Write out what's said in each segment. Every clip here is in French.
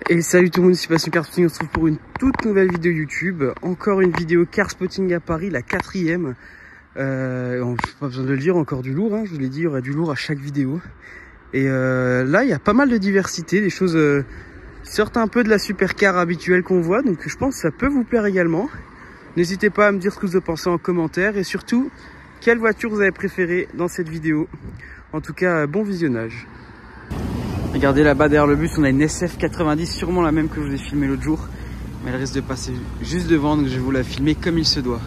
Et salut tout le monde, c'est Passion Car Spotting, on se retrouve pour une toute nouvelle vidéo YouTube. Encore une vidéo Car Spotting à Paris, la 4e. Pas besoin de le dire, encore du lourd, hein. Je vous l'ai dit, il y aura du lourd à chaque vidéo. Et là, il y a pas mal de diversité, des choses qui sortent un peu de la supercar habituelle qu'on voit. Donc je pense que ça peut vous plaire également. N'hésitez pas à me dire ce que vous en pensez en commentaire. Et surtout, quelle voiture vous avez préférée dans cette vidéo. En tout cas, bon visionnage. Regardez là-bas derrière le bus, on a une SF90, sûrement la même que je vous ai filmée l'autre jour. Mais elle risque de passer juste devant, donc je vais vous la filmer comme il se doit.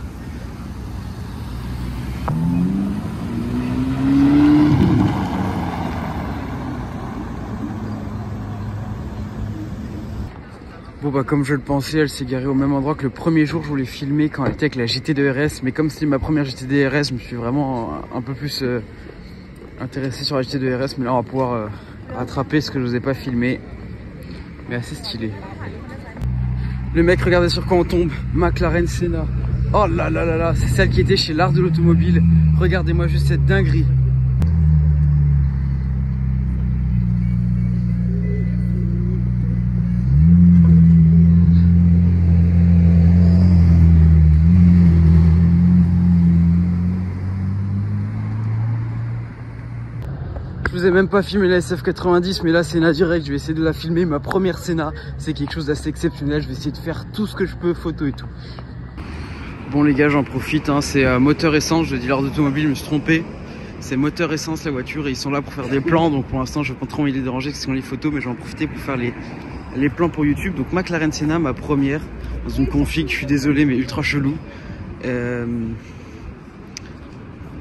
Bon bah comme je le pensais, elle s'est garée au même endroit que le premier jour je voulais filmer quand elle était avec la GT2 RS. Mais comme c'était ma première GT2 RS, je me suis vraiment un peu plus intéressé sur la GT2 RS. Mais là on va pouvoir rattraper ce que je vous ai pas filmé. Mais assez stylé. Le mec, regardez sur quoi on tombe. McLaren Senna. Oh là là là là, c'est celle qui était chez l'art de l'automobile. Regardez-moi juste cette dinguerie. Je vous ai même pas filmé la SF90, mais là c'est Senna direct, je vais essayer de la filmer. Ma première Senna, c'est quelque chose d'assez exceptionnel. Je vais essayer de faire tout ce que je peux, photo et tout. Bon les gars, j'en profite, hein. C'est moteur essence, je dis l'art d'automobile, je me suis trompé. C'est moteur essence la voiture et ils sont là pour faire des plans. Donc pour l'instant je vais pas trop envie de les déranger parce que ce sont les photos, mais je vais en profiter pour faire les plans pour YouTube. Donc McLaren Senna, ma première, dans une config, je suis désolé mais ultra chelou.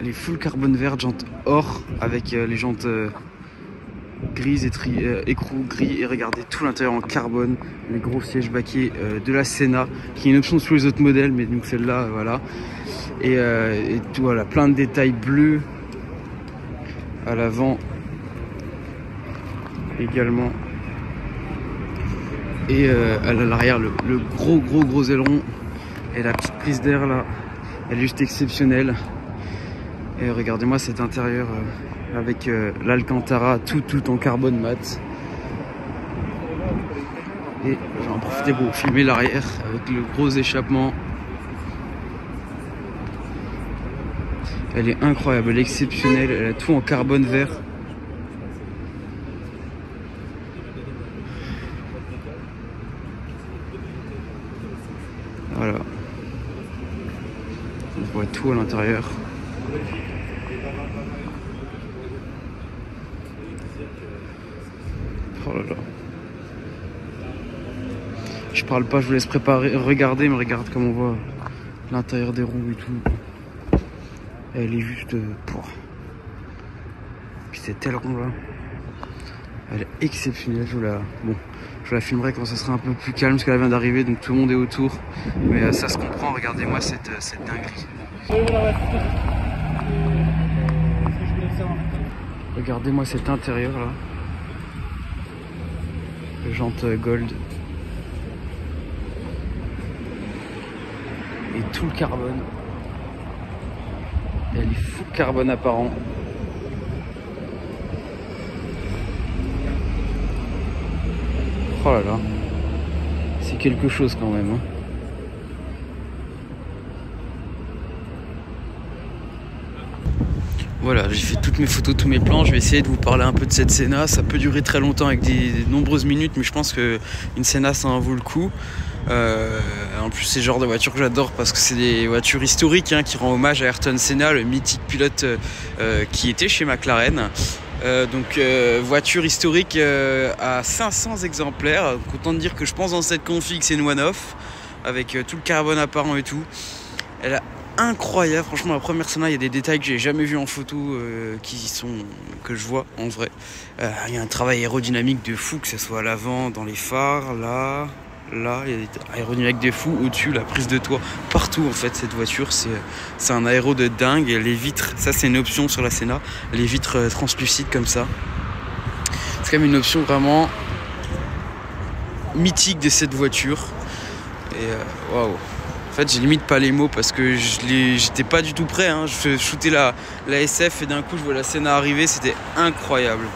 Elle est full carbone vert, jantes or avec les jantes grises et écrou gris, et regardez tout l'intérieur en carbone, les gros sièges baquets de la Senna qui est une option sur les autres modèles, mais donc celle-là voilà, et tout, voilà, plein de détails bleus à l'avant également, et à l'arrière le gros aileron et la petite prise d'air là, elle est juste exceptionnelle. Et regardez-moi cet intérieur avec l'Alcantara tout en carbone mat. Et j'en ai profité pour filmer l'arrière avec le gros échappement. Elle est incroyable, elle est exceptionnelle, elle a tout en carbone vert. Voilà. On voit tout à l'intérieur. Oh là là. Je parle pas, je vous laisse préparer, regarder, mais regarde comme on voit l'intérieur des roues et tout. Elle est juste pour. Puis cette aileron là, elle est exceptionnelle. Je la filmerai quand ça sera un peu plus calme parce qu'elle vient d'arriver, donc tout le monde est autour. Mais ça se comprend. Regardez-moi cette dinguerie. Regardez-moi cet intérieur là. Jante gold. Et tout le carbone. Elle est full carbone apparent. Oh là là. C'est quelque chose quand même, hein. Voilà, j'ai fait toutes mes photos, tous mes plans. Je vais essayer de vous parler un peu de cette Senna. Ça peut durer très longtemps avec des nombreuses minutes, mais je pense qu'une Senna, ça en vaut le coup. En plus, c'est le genre de voiture que j'adore parce que c'est des voitures historiques, hein, qui rend hommage à Ayrton Senna, le mythique pilote qui était chez McLaren. Voiture historique à 500 exemplaires. Donc, autant dire que je pense dans cette config, c'est une one-off avec tout le carbone apparent et tout. Elle a incroyable, franchement la première Senna, il y a des détails que j'ai jamais vu en photo que je vois en vrai. Il y a un travail aérodynamique de fou, que ce soit à l'avant, dans les phares, là il y a des aérodynamiques de fou, au-dessus, la prise de toit, partout en fait. Cette voiture c'est un aéro de dingue. Et les vitres, ça c'est une option sur la Senna, les vitres translucides comme ça, c'est quand même une option vraiment mythique de cette voiture. Et waouh. En fait, j'ai limite pas les mots parce que j'étais pas du tout prêt, hein. Je shootais la SF et d'un coup je vois la Senna arriver, c'était incroyable.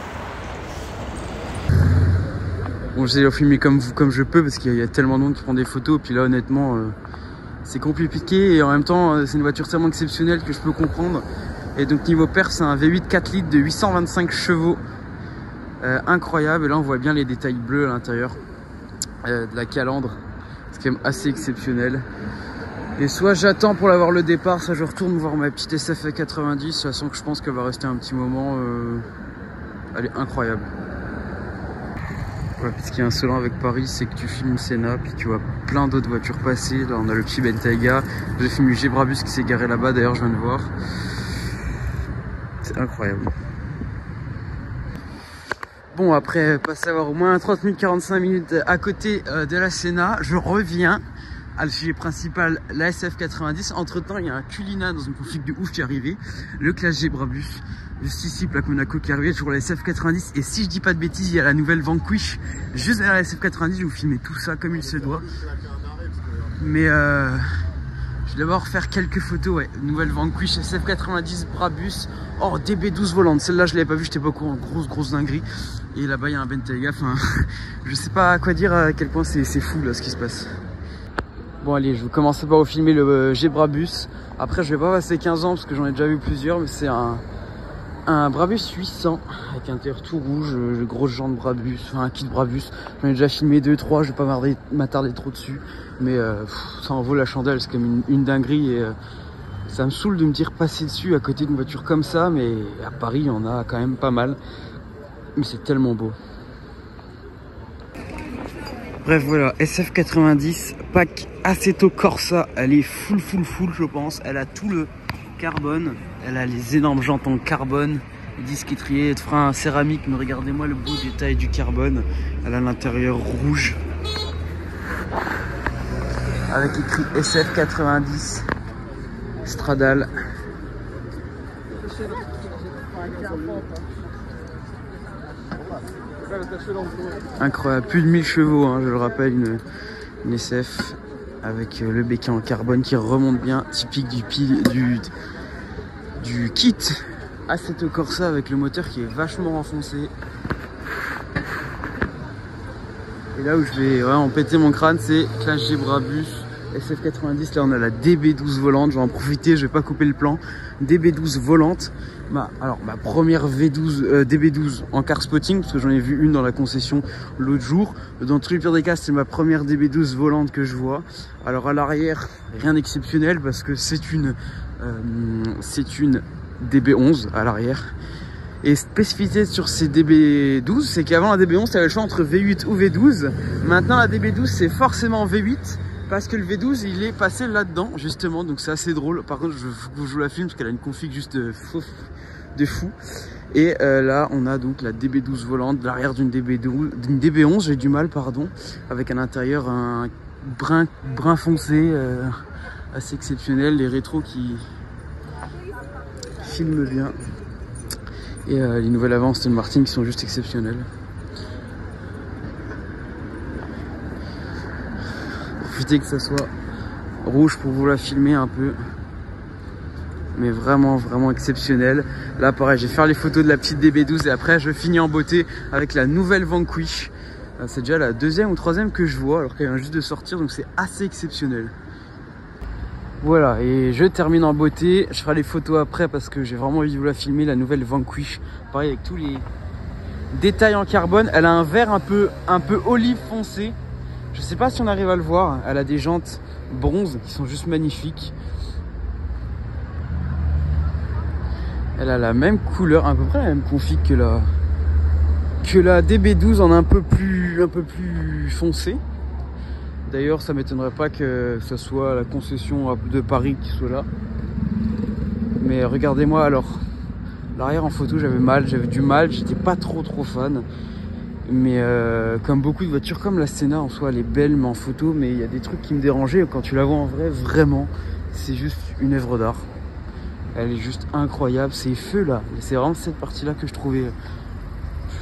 Bon, j'essaie de filmer comme je peux parce qu'il y a tellement de monde qui prend des photos. Puis là, honnêtement, c'est compliqué et en même temps, c'est une voiture tellement exceptionnelle que je peux comprendre. Et donc, niveau perf, c'est un V8 4 litres de 825 chevaux. Incroyable. Et là, on voit bien les détails bleus à l'intérieur de la calandre. C'est quand même assez exceptionnel. Et soit j'attends pour l'avoir le départ, soit je retourne voir ma petite SF 90. De toute façon, que je pense qu'elle va rester un petit moment. Elle est incroyable. Ouais, ce qui est insolent avec Paris, c'est que tu filmes Senna, puis tu vois plein d'autres voitures passer. Là, on a le petit Bentayga. J'ai filmé Gebrabus qui s'est garé là-bas, d'ailleurs, je viens de voir. C'est incroyable. Bon, après passer à avoir au moins 30 minutes, 45 minutes à côté de la Senna, je reviens à le sujet principal, la SF90. Entre temps, il y a un Culina dans une config de ouf qui est arrivé. Le Clash Gebrabus, juste ici, plaque Monaco qui est arrivé sur la SF90. Et si je dis pas de bêtises, il y a la nouvelle Vanquish juste derrière la SF90. Je vais vous filmer tout ça comme il se doit. Mais je vais d'abord faire quelques photos. Ouais, nouvelle Vanquish SF90 Brabus. Oh, DB12 volante. Celle-là, je l'avais pas vue, j'étais pas au courant. Grosse dinguerie. Et là-bas, il y a un Bentayga. Enfin, je sais pas à quoi dire, à quel point c'est fou là ce qui se passe. Bon allez, je vais commencer par vous filmer le Gebrabus. Après je vais pas passer 15 ans parce que j'en ai déjà vu plusieurs, mais c'est un Brabus 800 avec un intérieur tout rouge, grosse jante Brabus, enfin un kit Brabus. J'en ai déjà filmé 2-3, je vais pas m'attarder trop dessus, mais ça en vaut la chandelle, c'est comme une dinguerie et ça me saoule de me dire passer dessus à côté d'une voiture comme ça, mais à Paris il y en a quand même pas mal, mais c'est tellement beau. Bref voilà, SF90, pack Assetto Corsa, elle est full je pense, elle a tout le carbone, elle a les énormes jantes en carbone, les disques étriers, de frein céramique, mais regardez-moi le beau détail du carbone, elle a l'intérieur rouge, avec écrit SF90, Stradale. Incroyable, plus de 1000 chevaux, hein, je le rappelle, une SF avec le béquet en carbone qui remonte bien, typique du kit Assetto Corsa avec le moteur qui est vachement renfoncé. Et là où je vais vraiment péter mon crâne, c'est Clash Gebrabus SF90. Là on a la DB12 volante, je vais en profiter, je vais pas couper le plan. DB12 volante. Alors ma première DB12 en car spotting, parce que j'en ai vu une dans la concession l'autre jour. Dans tous les pires des cas, c'est ma première DB12 volante que je vois. Alors à l'arrière, rien d'exceptionnel parce que c'est une DB11 à l'arrière. Et spécificité sur ces DB12, c'est qu'avant la DB11, tu avais le choix entre V8 ou V12. Maintenant la DB12, c'est forcément V8. Parce que le V12 il est passé là-dedans justement, donc c'est assez drôle. Par contre faut que je vous la filme parce qu'elle a une config juste de fou. Et là on a donc la DB12 volante, l'arrière d'une DB11, j'ai du mal pardon, avec à l'intérieur un brun foncé assez exceptionnel, les rétros qui filment bien. Et les nouvelles avances de Martin qui sont juste exceptionnelles. Profitez que ça soit rouge pour vous la filmer un peu, mais vraiment exceptionnel. Là pareil, je vais faire les photos de la petite DB12 et après je finis en beauté avec la nouvelle Vanquish. C'est déjà la deuxième ou troisième que je vois alors qu'elle vient juste de sortir, donc c'est assez exceptionnel. Voilà, et je termine en beauté. Je ferai les photos après parce que j'ai vraiment envie de vous la filmer, la nouvelle Vanquish. Pareil avec tous les détails en carbone. Elle a un vert un peu olive foncé. Je sais pas si on arrive à le voir, elle a des jantes bronze qui sont juste magnifiques. Elle a la même couleur, à peu près la même config que la DB12 en un peu plus foncé. D'ailleurs, ça m'étonnerait pas que ce soit la concession de Paris qui soit là. Mais regardez-moi alors, l'arrière en photo j'avais du mal, j'étais pas trop fan. Mais comme beaucoup de voitures, comme la Senna en soi, elle est belle mais en photo, mais il y a des trucs qui me dérangeaient. Quand tu la vois en vrai, vraiment, c'est juste une œuvre d'art. Elle est juste incroyable, ces feux là, c'est vraiment cette partie là que je trouvais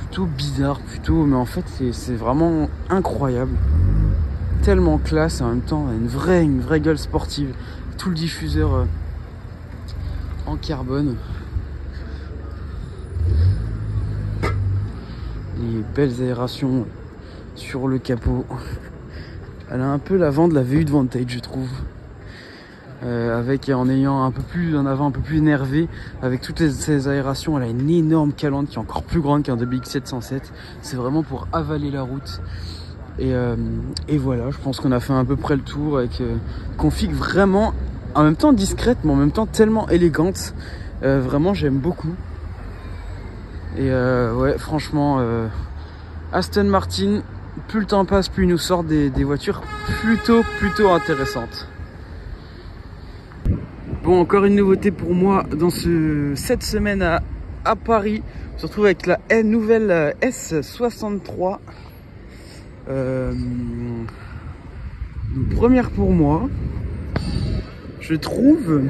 plutôt bizarre, mais en fait c'est vraiment incroyable. Tellement classe et en même temps une vraie gueule sportive. Tout le diffuseur en carbone. Les belles aérations sur le capot. Elle a un peu l'avant de la V8 Vantage, je trouve. En ayant un avant un peu plus énervé, avec toutes ces aérations, elle a une énorme calandre qui est encore plus grande qu'un DBX 707. C'est vraiment pour avaler la route. Et voilà, je pense qu'on a fait à peu près le tour avec config vraiment en même temps discrète, mais en même temps tellement élégante. Vraiment, j'aime beaucoup. Et ouais, franchement, Aston Martin, plus le temps passe, plus ils nous sortent des voitures plutôt intéressantes. Bon, encore une nouveauté pour moi dans cette semaine à Paris. On se retrouve avec la nouvelle S63. Une première pour moi. Je trouve,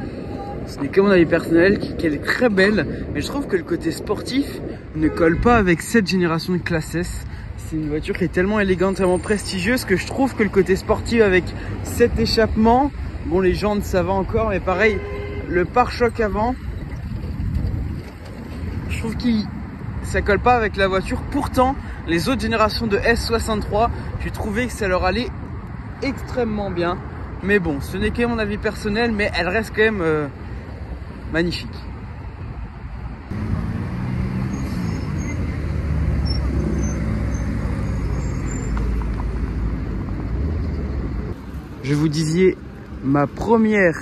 ce n'est que mon avis personnel, qu'elle est très belle, mais je trouve que le côté sportif ne colle pas avec cette génération de classe S. C'est une voiture qui est tellement élégante, tellement prestigieuse, que je trouve que le côté sportif avec cet échappement, bon, les jantes ça va encore, mais pareil, le pare-choc avant, je trouve que ça colle pas avec la voiture. Pourtant, les autres générations de S63, j'ai trouvé que ça leur allait extrêmement bien. Mais bon, ce n'est que mon avis personnel, mais elle reste quand même magnifique. Je vous disais, ma première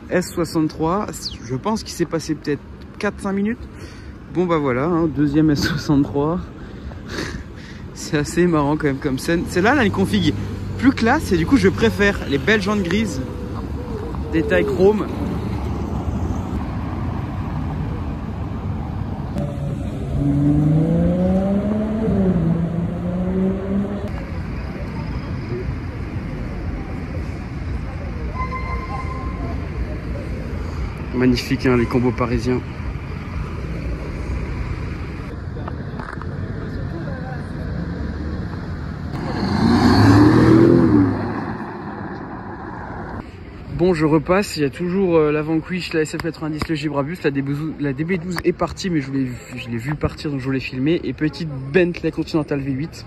S63, je pense qu'il s'est passé peut-être 4-5 minutes. Bon bah voilà, hein, deuxième S63. C'est assez marrant quand même comme scène. Celle-là, elle a une config plus classe et du coup je préfère les belles jantes grises, détail chrome. Magnifique, hein, les combos parisiens. Bon, je repasse, il y a toujours la Vanquish, la SF90, le Gebrabus, la DB12 est partie, mais je l'ai vu partir, donc je voulais filmer. Et petite Bentley Continental V8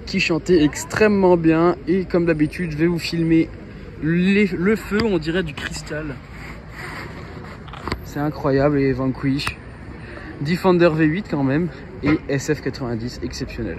qui chantait extrêmement bien. Et comme d'habitude, je vais vous filmer le feu, on dirait du cristal. C'est incroyable, les Vanquish. Defender V8 quand même, et SF90 exceptionnel.